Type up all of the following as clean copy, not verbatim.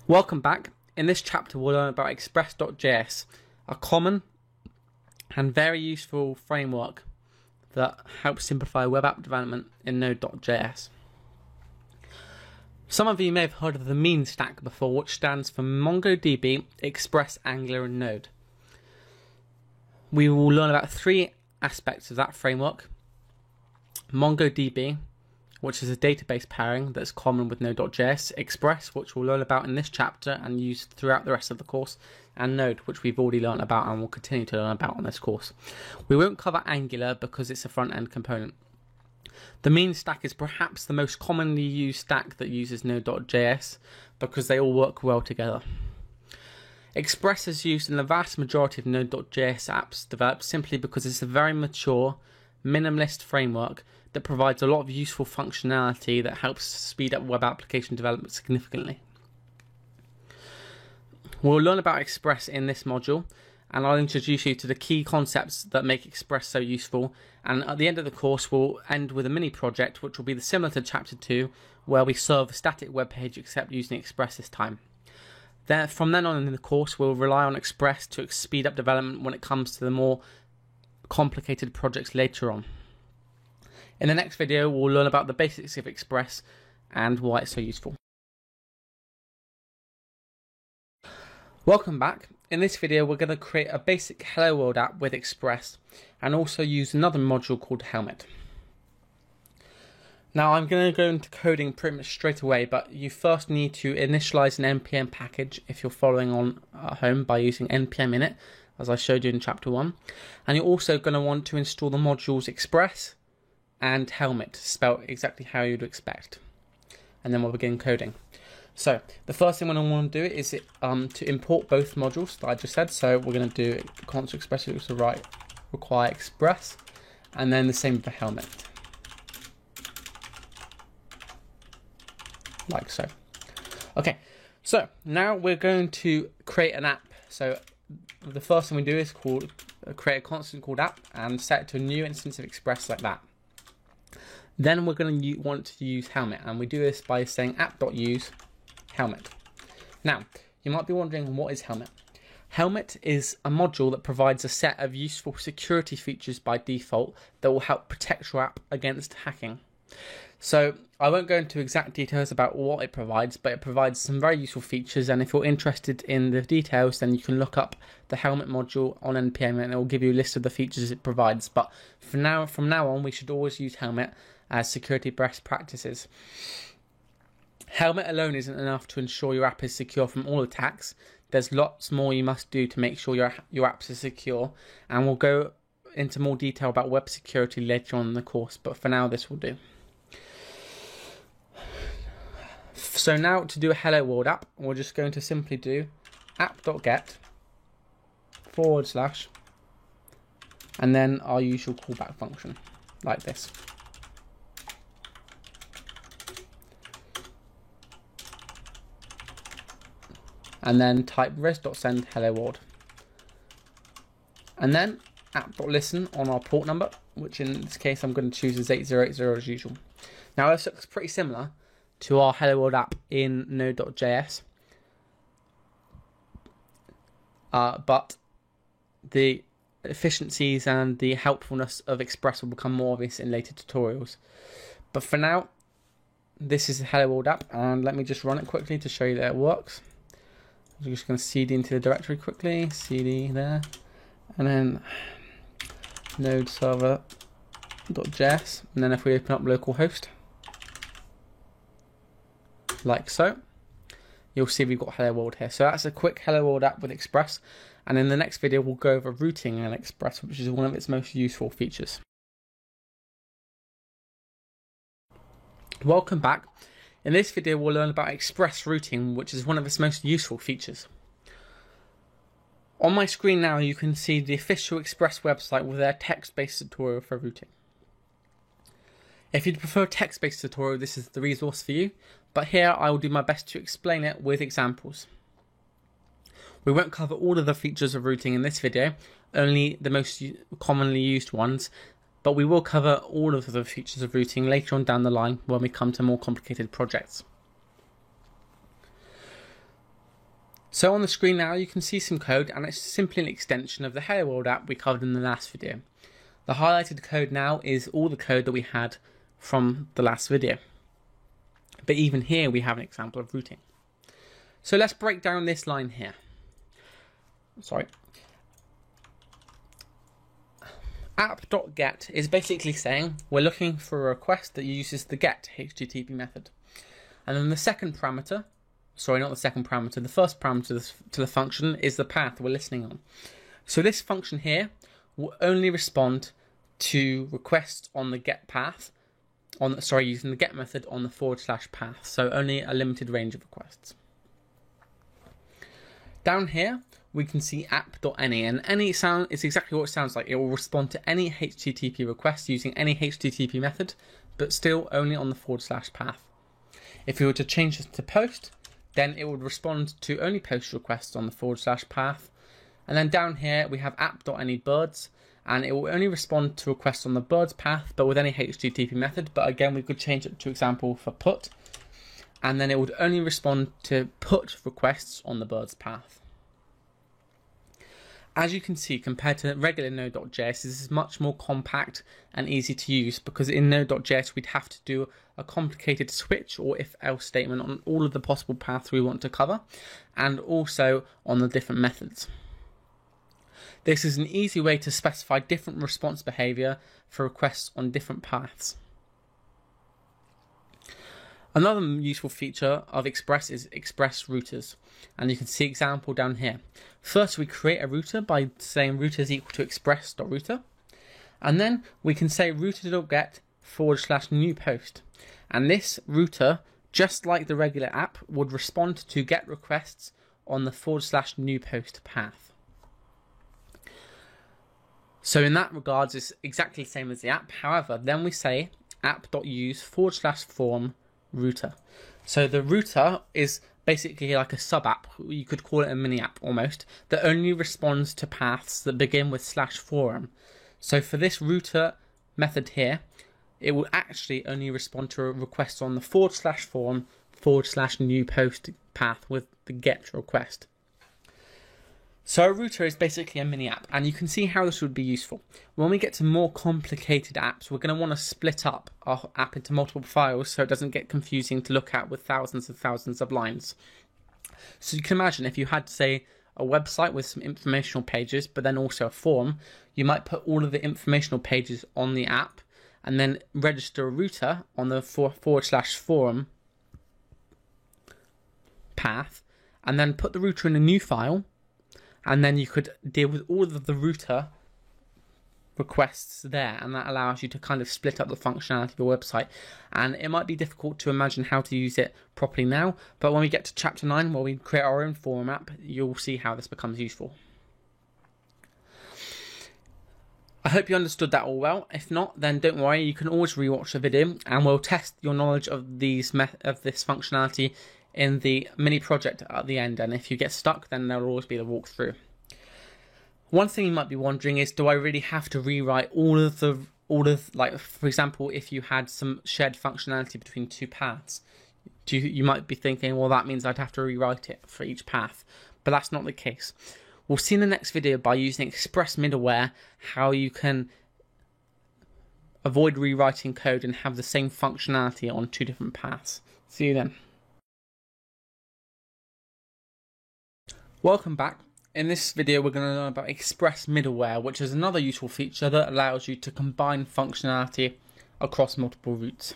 Welcome back. In this chapter we'll learn about Express.js, a common and very useful framework that helps simplify web app development in Node.js. Some of you may have heard of the MEAN stack before, which stands for MongoDB, Express, Angular and Node. We will learn about three aspects of that framework: MongoDB, which is a database pairing that's common with Node.js; Express, which we'll learn about in this chapter and use throughout the rest of the course; and Node, which we've already learned about and will continue to learn about on this course. We won't cover Angular because it's a front-end component. The MEAN stack is perhaps the most commonly used stack that uses Node.js because they all work well together. Express is used in the vast majority of Node.js apps developed simply because it's a very mature, minimalist framework that provides a lot of useful functionality that helps speed up web application development significantly. We'll learn about Express in this module, and I'll introduce you to the key concepts that make Express so useful, and at the end of the course we'll end with a mini project which will be similar to chapter 2, where we serve a static web page except using Express this time. From then on in the course we'll rely on Express to speed up development when it comes to the more complicated projects later on. In the next video we'll learn about the basics of Express and why it's so useful. Welcome back. In this video we're going to create a basic Hello World app with Express and also use another module called Helmet. Now I'm going to go into coding pretty much straight away, but you first need to initialize an npm package if you're following on at home by using npm init, as I showed you in chapter 1. And you're also going to want to install the modules Express and Helmet, spelled exactly how you'd expect. And then we'll begin coding. So the first thing we're going to want to do is to import both modules that I just said. So we're going to do console express equals to require express, and then the same for Helmet, like so. Okay, so now we're going to create an app. So the first thing we do is create a constant called app and set it to a new instance of Express like that. Then we're going to want to use Helmet, and we do this by saying app.use Helmet. Now, you might be wondering, what is Helmet? Helmet is a module that provides a set of useful security features by default that will help protect your app against hacking. So I won't go into exact details about what it provides, but it provides some very useful features, and if you're interested in the details then you can look up the Helmet module on npm and it will give you a list of the features it provides. But from now on we should always use Helmet as security best practices. Helmet alone isn't enough to ensure your app is secure from all attacks. There's lots more you must do to make sure your apps are secure, and we'll go into more detail about web security later on in the course, but for now this will do. So now to do a Hello World app, we're just going to simply do app.get / and then our usual callback function, like this. And then type res.send hello world. And then app.listen on our port number, which in this case I'm going to choose as 8080 as usual. Now this looks pretty similar to our Hello World app in Node.js, but the efficiencies and the helpfulness of Express will become more obvious in later tutorials. But for now, this is the Hello World app, and let me just run it quickly to show you that it works. I'm just going to cd into the directory quickly, cd there, and then node server.js, and then if we open up localhost, like so, you'll see we've got Hello World here. So that's a quick Hello World app with Express, and in the next video we'll go over routing in Express, which is one of its most useful features. Welcome back. In this video we'll learn about Express routing, which is one of its most useful features. On my screen now you can see the official Express website with their text-based tutorial for routing. If you'd prefer a text-based tutorial, this is the resource for you, but here I will do my best to explain it with examples. We won't cover all of the features of routing in this video, only the most commonly used ones, but we will cover all of the features of routing later on down the line when we come to more complicated projects. So on the screen now you can see some code, and it's simply an extension of the Hello World app we covered in the last video. The highlighted code now is all the code that we had from the last video. But even here we have an example of routing. So let's break down this line here. App.get is basically saying we're looking for a request that uses the get HTTP method. And then the second parameter, the first parameter to the function is the path we're listening on. So this function here will only respond to requests on the get path, using the get method on the / path. So only a limited range of requests. Down here, we can see app.any, and any sound is exactly what it sounds like. It will respond to any HTTP request using any HTTP method, but still only on the / path. If we were to change this to post, then it would respond to only post requests on the / path. And then down here, we have app.any birds, and it will only respond to requests on the birds path, but with any HTTP method. But again, we could change it to example for put, and then it would only respond to put requests on the birds path. As you can see, compared to regular Node.js, this is much more compact and easy to use, because in Node.js we'd have to do a complicated switch or if-else statement on all of the possible paths we want to cover, and also on the different methods. This is an easy way to specify different response behavior for requests on different paths. Another useful feature of Express is Express routers, and you can see example down here. First, we create a router by saying router is equal to express.router, and then we can say router.get / new post, and this router, just like the regular app, would respond to get requests on the / new post path. So in that regards, it's exactly the same as the app. However, then we say app.use / form router. So the router is basically like a sub app. You could call it a mini app almost, that only responds to paths that begin with /forum. So for this router method here, it will actually only respond to requests on the /form / new post path with the get request. So a router is basically a mini app, and you can see how this would be useful. When we get to more complicated apps, we're going to want to split up our app into multiple files so it doesn't get confusing to look at with thousands and thousands of lines. So you can imagine if you had, say, a website with some informational pages, but then also a form, you might put all of the informational pages on the app and then register a router on the / forum path, and then put the router in a new file. And then you could deal with all of the router requests there, and that allows you to kind of split up the functionality of your website. And it might be difficult to imagine how to use it properly now, but when we get to chapter 9, where we create our own forum app, you'll see how this becomes useful. I hope you understood that all well. If not, then don't worry, you can always rewatch the video, and we'll test your knowledge of this functionality in the mini project at the end, and if you get stuck, then there'll always be the walkthrough. One thing you might be wondering is, do I really have to rewrite all of like, for example, if you had some shared functionality between two paths, you might be thinking, well, that means I'd have to rewrite it for each path, but that's not the case. We'll see in the next video, by using Express middleware, how you can avoid rewriting code and have the same functionality on two different paths. See you then. Welcome back. In this video we're going to learn about Express middleware, which is another useful feature that allows you to combine functionality across multiple routes.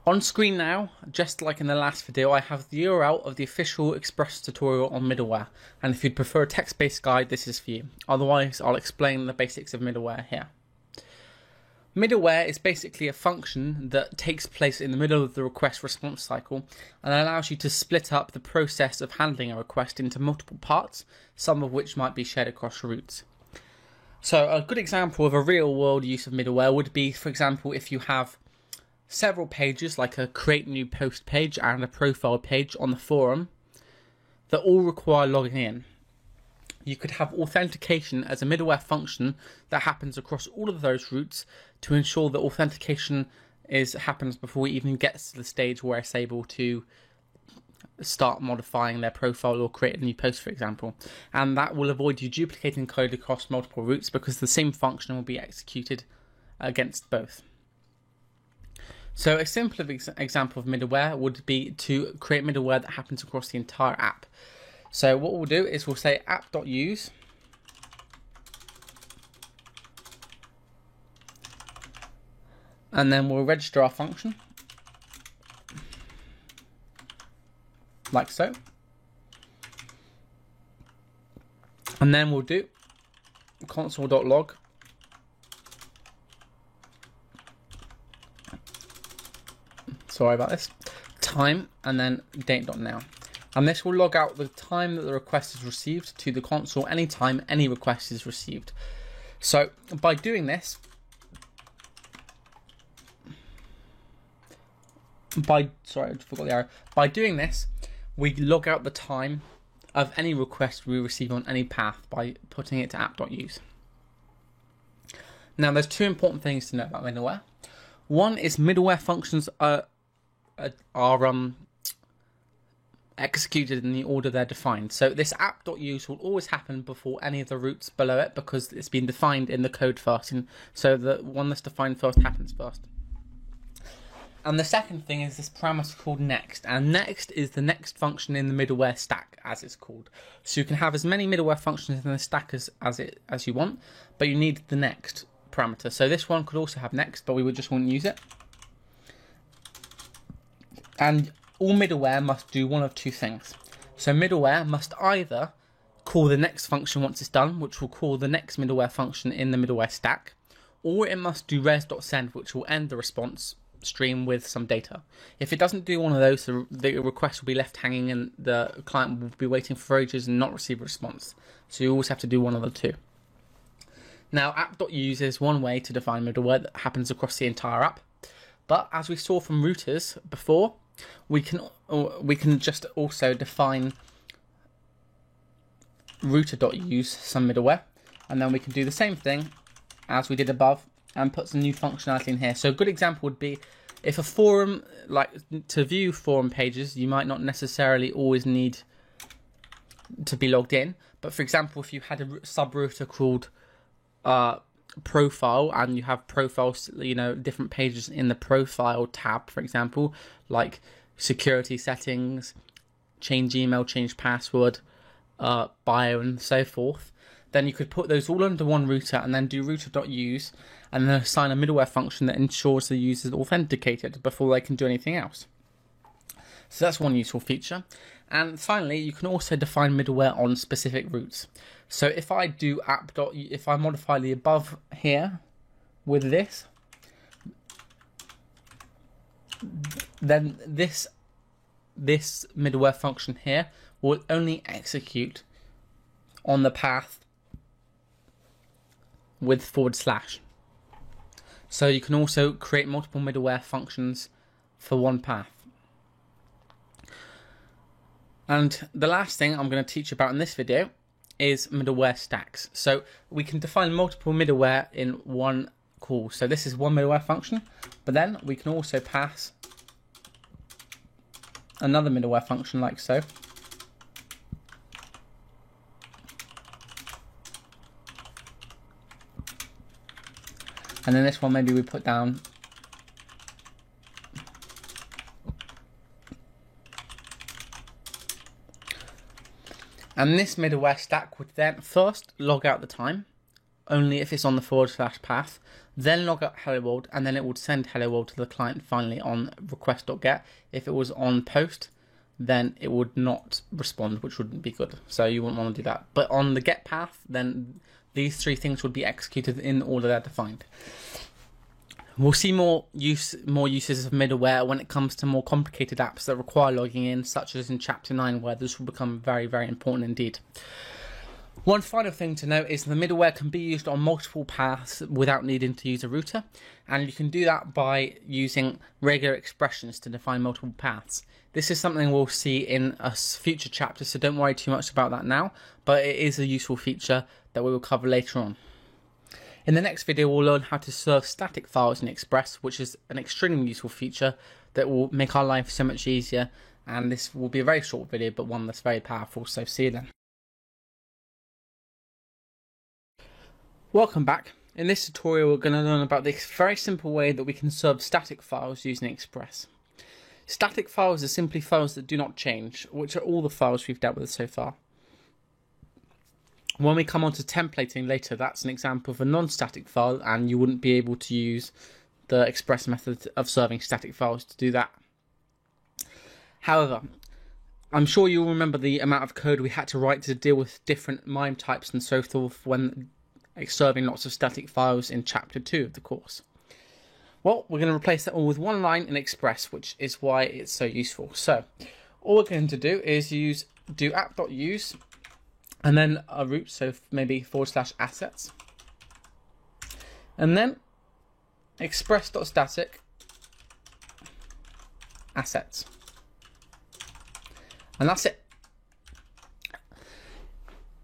On screen now, just like in the last video, I have the URL of the official Express tutorial on middleware, and if you'd prefer a text-based guide, this is for you. Otherwise, I'll explain the basics of middleware here. Middleware is basically a function that takes place in the middle of the request-response cycle and allows you to split up the process of handling a request into multiple parts, some of which might be shared across routes. So a good example of a real-world use of middleware would be, for example, if you have several pages, like a create new post page and a profile page on the forum, that all require logging in. You could have authentication as a middleware function that happens across all of those routes to ensure that authentication happens before it even gets to the stage where it's able to start modifying their profile or create a new post, for example. And that will avoid you duplicating code across multiple routes because the same function will be executed against both. So a simple example of middleware would be to create middleware that happens across the entire app. So what we'll do is we'll say app.use and then we'll register our function like so. And then we'll do console.log sorry about this, time, and then date.now. And this will log out the time that the request is received to the console anytime any request is received. So by doing this, by doing this, we log out the time of any request we receive on any path by putting it to app.use. Now there's two important things to know about middleware. One is middleware functions are executed in the order they're defined. So this app.use will always happen before any of the routes below it because it's been defined in the code first, and so the one that's defined first happens first. And the second thing is this parameter called next, and next is the next function in the middleware stack, as it's called. So you can have as many middleware functions in the stack as you want, but you need the next parameter. So this one could also have next, but we just wouldn't use it. And all middleware must do one of two things. So middleware must either call the next function once it's done, which will call the next middleware function in the middleware stack, or it must do res.send, which will end the response stream with some data. If it doesn't do one of those, the request will be left hanging and the client will be waiting for ages and not receive a response. So you always have to do one of the two. Now app.use is one way to define middleware that happens across the entire app, but as we saw from routers before, we can just also define router.use some middleware, and then we can do the same thing as we did above and put some new functionality in here. So a good example would be if a forum, like to view forum pages, you might not necessarily always need to be logged in, but for example, if you had a subrouter called profile and you have profiles, different pages in the profile tab, for example, like security settings, change email, change password, bio, and so forth, then you could put those all under one router and then do router.use and then assign a middleware function that ensures the user is authenticated before they can do anything else. So that's one useful feature. And finally, you can also define middleware on specific routes. So if I do if I modify the above here with this, then this middleware function here will only execute on the path with /. So you can also create multiple middleware functions for one path. And the last thing I'm going to teach you about in this video is middleware stacks. So we can define multiple middleware in one call. So this is one middleware function, but then we can also pass another middleware function like so. And then this one, maybe we put down and this middleware stack would then first log out the time, only if it's on the / path, then log out hello world, and then it would send hello world to the client finally on request.get. If it was on post, then it would not respond, which wouldn't be good. So you wouldn't want to do that. But on the get path, then these three things would be executed in the order they're defined. We'll see more uses of middleware when it comes to more complicated apps that require logging in, such as in Chapter 9, where this will become very, very important indeed. One final thing to note is the middleware can be used on multiple paths without needing to use a router, and you can do that by using regular expressions to define multiple paths. This is something we'll see in a future chapter, so don't worry too much about that now, but it is a useful feature that we will cover later on. In the next video, we'll learn how to serve static files in Express, which is an extremely useful feature that will make our life so much easier and this will be a very short video, but one that's very powerful, so see you then. Welcome back. In this tutorial, we're going to learn about this very simple way that we can serve static files using Express. Static files are simply files that do not change, which are all the files we've dealt with so far. When we come on to templating later, that's an example of a non-static file, and you wouldn't be able to use the Express method of serving static files to do that. However, I'm sure you'll remember the amount of code we had to write to deal with different MIME types and so forth when serving lots of static files in chapter 2 of the course. Well, we're going to replace that all with one line in Express, which is why it's so useful. So all we're going to do is do app.use and then a root, so maybe /assets, and then express.static assets, and that's it.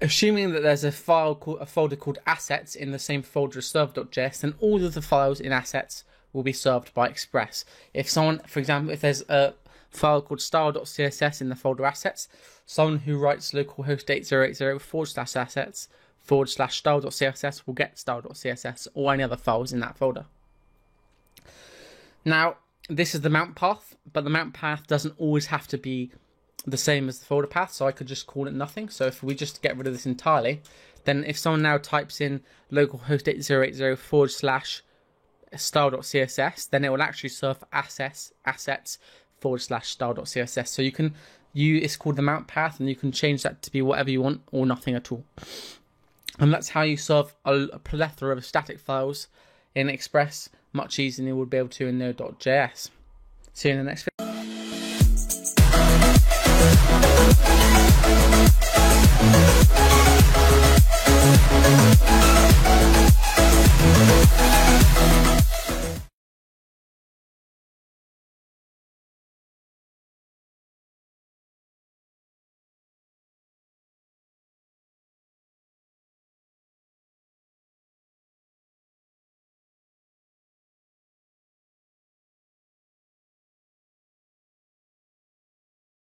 Assuming that there's a folder called assets in the same folder as server.js, then all of the files in assets will be served by Express. If someone, for example, if there's a file called style.css in the folder assets, someone who writes localhost 8080 /assets /style.css will get style.css or any other files in that folder. Now, this is the mount path, but the mount path doesn't always have to be the same as the folder path, so I could just call it nothing. So if we just get rid of this entirely, then if someone now types in localhost 8080 /style.css, then it will actually serve assets /style.css. So it's called the mount path, and you can change that to be whatever you want or nothing at all. And that's how you serve a plethora of static files in Express much easier than you would be able to in Node.js. See you in the next video.